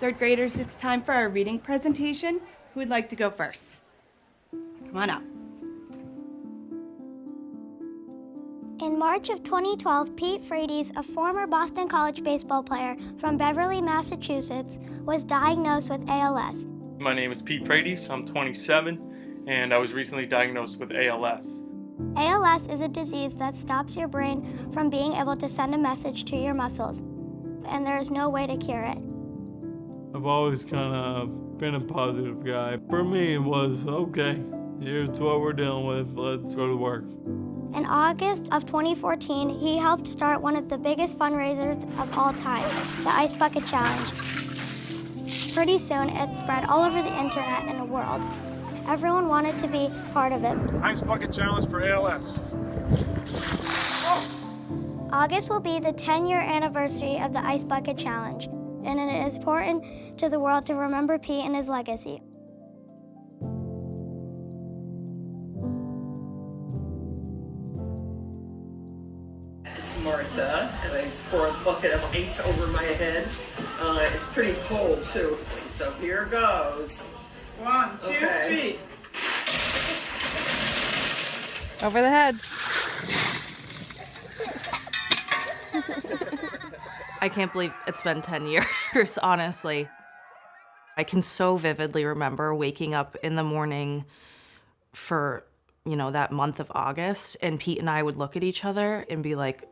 Third graders, it's time for our reading presentation. Who would like to go first? Come on up. In March of 2012, Pete Frates, a former Boston College baseball player from Beverly, Massachusetts, was diagnosed with ALS. My name is Pete Frates. I'm 27, and I was recently diagnosed with ALS. ALS is a disease that stops your brain from being able to send a message to your muscles, and there is no way to cure it. I've always kind of been a positive guy. For me, it was, okay, here's what we're dealing with, let's go to work. In August of 2014, he helped start one of the biggest fundraisers of all time, the Ice Bucket Challenge. Pretty soon, it spread all over the internet and the world. Everyone wanted to be part of it. Ice Bucket Challenge for ALS. August will be the 10-year anniversary of the Ice Bucket Challenge, and it is important to the world to remember Pete and his legacy. Martha, and I pour a bucket of ice over my head. It's pretty cold too, so here goes. 1, 2, 3. Over the head. I can't believe it's been 10 years, honestly. I can so vividly remember waking up in the morning for, that month of August, and Pete and I would look at each other and be like,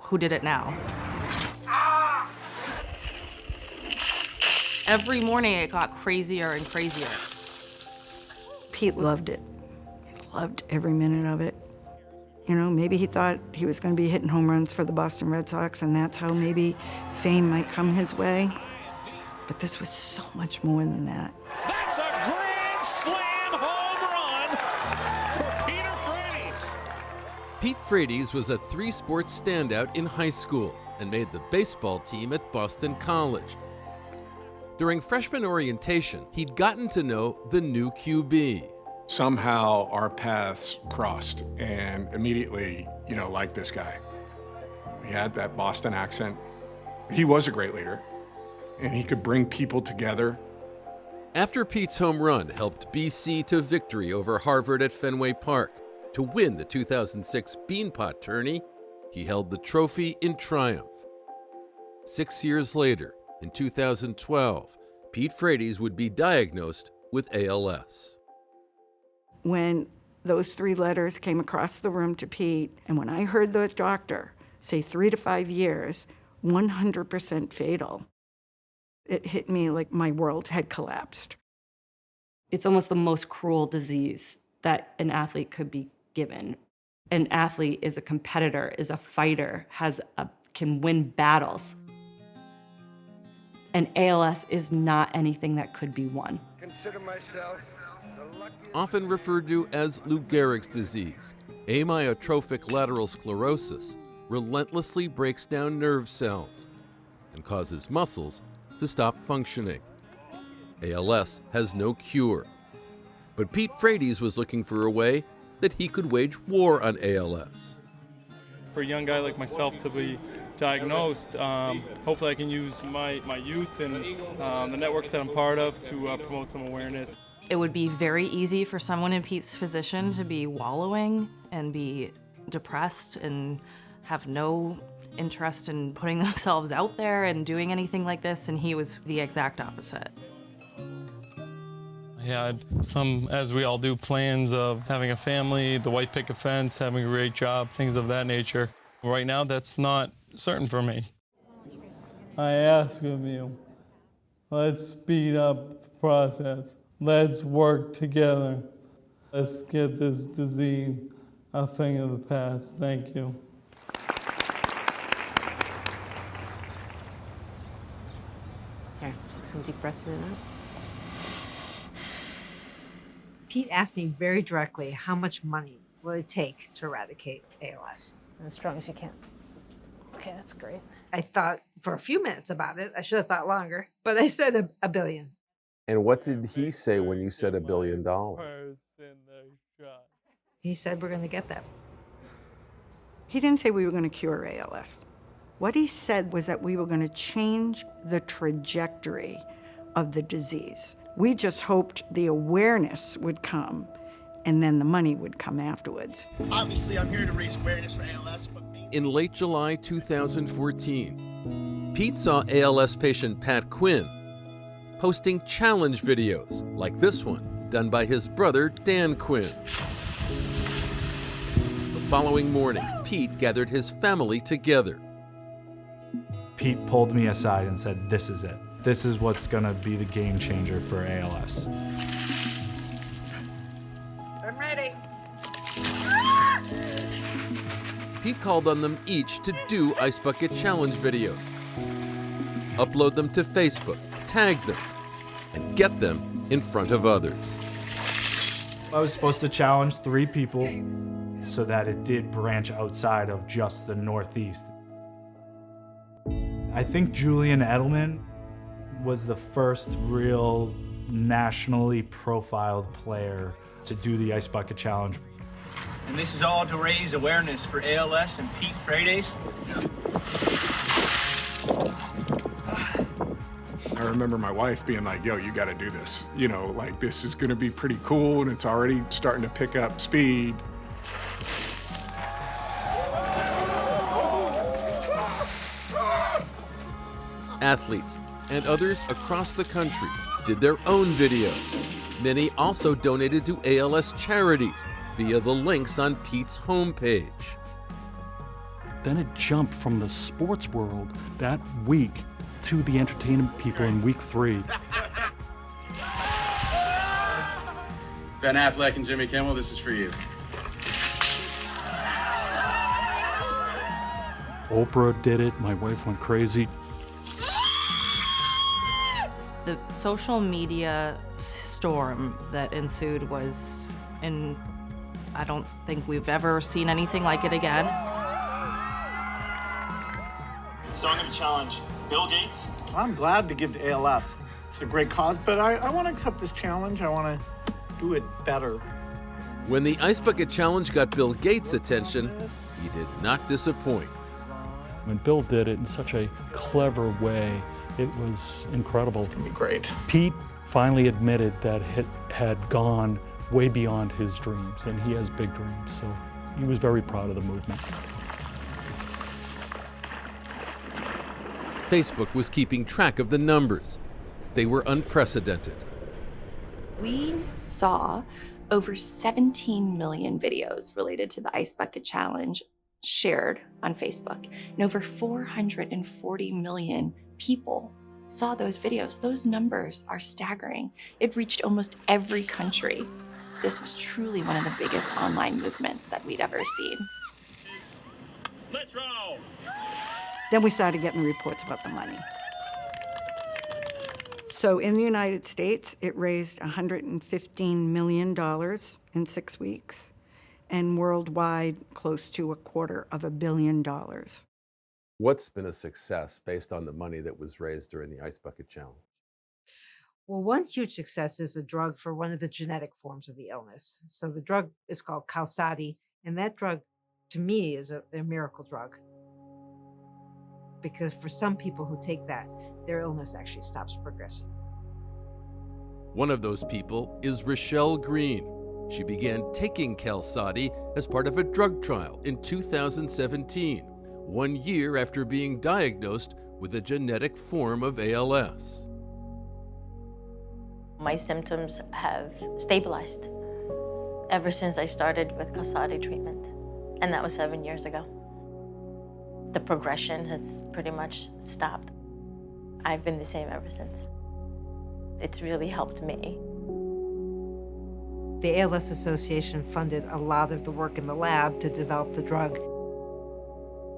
who did it now? Every morning it got crazier and crazier. Pete loved it. He loved every minute of it. Maybe he thought he was going to be hitting home runs for the Boston Red Sox, and that's how maybe fame might come his way. But this was so much more than that. That's a grand slam home run for Peter Frates. Pete Frates was a three-sport standout in high school and made the baseball team at Boston College. During freshman orientation, he'd gotten to know the new QB. Somehow our paths crossed, and immediately, like this guy. He had that Boston accent. He was a great leader, and he could bring people together. After Pete's home run helped BC to victory over Harvard at Fenway Park to win the 2006 Beanpot Tourney, he held the trophy in triumph. 6 years later, in 2012, Pete Frates would be diagnosed with ALS. When those 3 letters came across the room to Pete, and when I heard the doctor say 3 to 5 years, 100% fatal, it hit me like my world had collapsed. It's almost the most cruel disease that an athlete could be given. An athlete is a competitor, is a fighter, can win battles. And ALS is not anything that could be won. Consider myself the luckiest. Often referred to as Lou Gehrig's disease, amyotrophic lateral sclerosis relentlessly breaks down nerve cells and causes muscles to stop functioning. ALS has no cure. But Pete Frates was looking for a way that he could wage war on ALS. For a young guy like myself to be diagnosed, hopefully I can use my youth and the networks that I'm part of to promote some awareness. It would be very easy for someone in Pete's position to be wallowing and be depressed and have no interest in putting themselves out there and doing anything like this, and he was the exact opposite. I had some, as we all do, plans of having a family, the white picket fence, having a great job, things of that nature. Right now, that's not certain for me. I ask of you, let's speed up the process. Let's work together. Let's get this disease a thing of the past. Thank you. Here, take some deep breaths in and out. Pete asked me very directly, how much money will it take to eradicate ALS? As strong as you can. Okay, that's great. I thought for a few minutes about it. I should have thought longer, but I said a billion. And what did he say when you said $1 billion? He said we're going to get that. He didn't say we were going to cure ALS. What he said was that we were going to change the trajectory of the disease. We just hoped the awareness would come and then the money would come afterwards. Obviously, I'm here to raise awareness for ALS, but In late July 2014, Pete saw ALS patient Pat Quinn posting challenge videos like this one done by his brother Dan Quinn. The following morning, Pete gathered his family together. Pete pulled me aside and said, "This is it. This is what's gonna be the game changer for ALS." I'm ready. Pete called on them each to do Ice Bucket Challenge videos. Upload them to Facebook, tag them, and get them in front of others. I was supposed to challenge 3 people so that it did branch outside of just the Northeast. I think Julian Edelman was the first real nationally profiled player to do the Ice Bucket Challenge. And this is all to raise awareness for ALS and Pete Frates. I remember my wife being like, yo, you gotta do this. You know, like this is gonna be pretty cool and it's already starting to pick up speed. Athletes and others across the country did their own videos. Many also donated to ALS charities via the links on Pete's homepage. Then it jumped from the sports world that week to the entertainment people in week 3. Ben Affleck and Jimmy Kimmel, this is for you. Oprah did it. My wife went crazy. The social media storm that ensued was I don't think we've ever seen anything like it again. So I'm going to challenge Bill Gates. I'm glad to give to ALS. It's a great cause, but I want to accept this challenge. I want to do it better. When the Ice Bucket Challenge got Bill Gates' attention, he did not disappoint. When Bill did it in such a clever way, it was incredible. It's gonna be great. Pete finally admitted that it had gone way beyond his dreams, and he has big dreams, so he was very proud of the movement. Facebook was keeping track of the numbers. They were unprecedented. We saw over 17 million videos related to the Ice Bucket Challenge shared on Facebook, and over 440 million people saw those videos. Those numbers are staggering. It reached almost every country. This was truly one of the biggest online movements that we'd ever seen. Let's roll. Then we started getting the reports about the money. So in the United States, it raised $115 million in 6 weeks, and worldwide, close to $250 million. What's been a success based on the money that was raised during the Ice Bucket Challenge? Well, one huge success is a drug for one of the genetic forms of the illness. So the drug is called Qalsody, and that drug, to me, is a miracle drug. Because for some people who take that, their illness actually stops progressing. One of those people is Rochelle Green. She began taking Qalsody as part of a drug trial in 2017, 1 year after being diagnosed with a genetic form of ALS. My symptoms have stabilized ever since I started with Qalsody treatment, and that was 7 years ago. The progression has pretty much stopped. I've been the same ever since. It's really helped me. The ALS Association funded a lot of the work in the lab to develop the drug.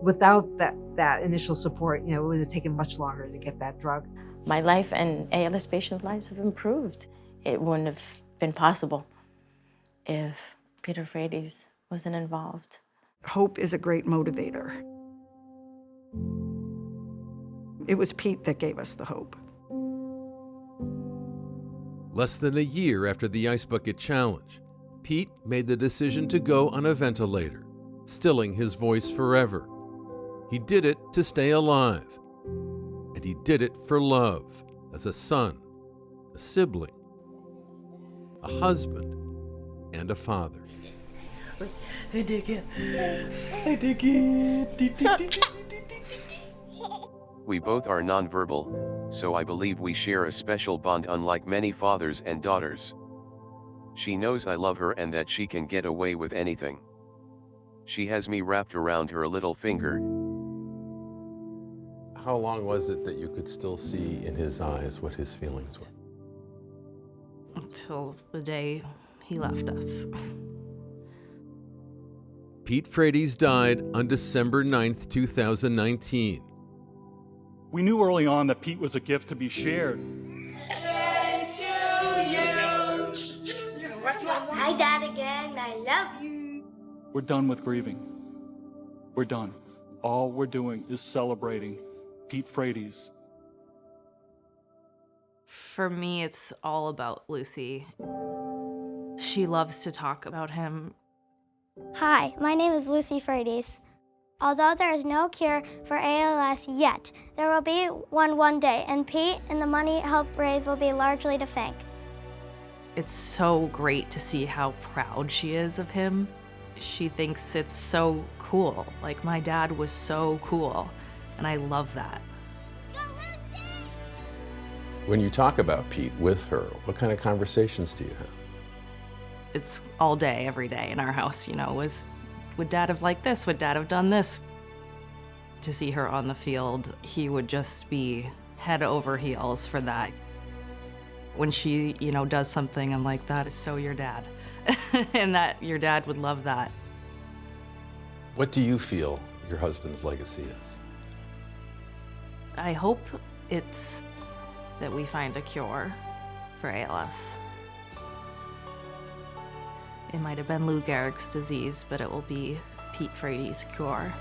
Without that initial support, it would have taken much longer to get that drug. My life and ALS patients' lives have improved. It wouldn't have been possible if Peter Frates wasn't involved. Hope is a great motivator. It was Pete that gave us the hope. Less than a year after the Ice Bucket Challenge, Pete made the decision to go on a ventilator, stilling his voice forever. He did it to stay alive. And he did it for love, as a son, a sibling, a husband, and a father. I dig it. I dig it. We both are nonverbal, so I believe we share a special bond unlike many fathers and daughters. She knows I love her and that she can get away with anything. She has me wrapped around her little finger. How long was it that you could still see in his eyes what his feelings were? Until the day he left us. Pete Frates died on December 9th, 2019. We knew early on that Pete was a gift to be shared. Hi, Dad, again. I love you. We're done with grieving. We're done. All we're doing is celebrating Pete Frates. For me, it's all about Lucy. She loves to talk about him. Hi, my name is Lucy Frates. Although there is no cure for ALS yet, there will be one day, and Pete and the money helped raise will be largely to thank. It's so great to see how proud she is of him. She thinks it's so cool. Like, my dad was so cool, and I love that. When you talk about Pete with her, what kind of conversations do you have? It's all day, every day in our house, you know, would Dad have liked this? Would Dad have done this? To see her on the field, he would just be head over heels for that. When she, you know, does something, I'm like, that is so your dad. And that your dad would love that. What do you feel your husband's legacy is? I hope it's that we find a cure for ALS. It might have been Lou Gehrig's disease, but it will be Pete Frates' cure.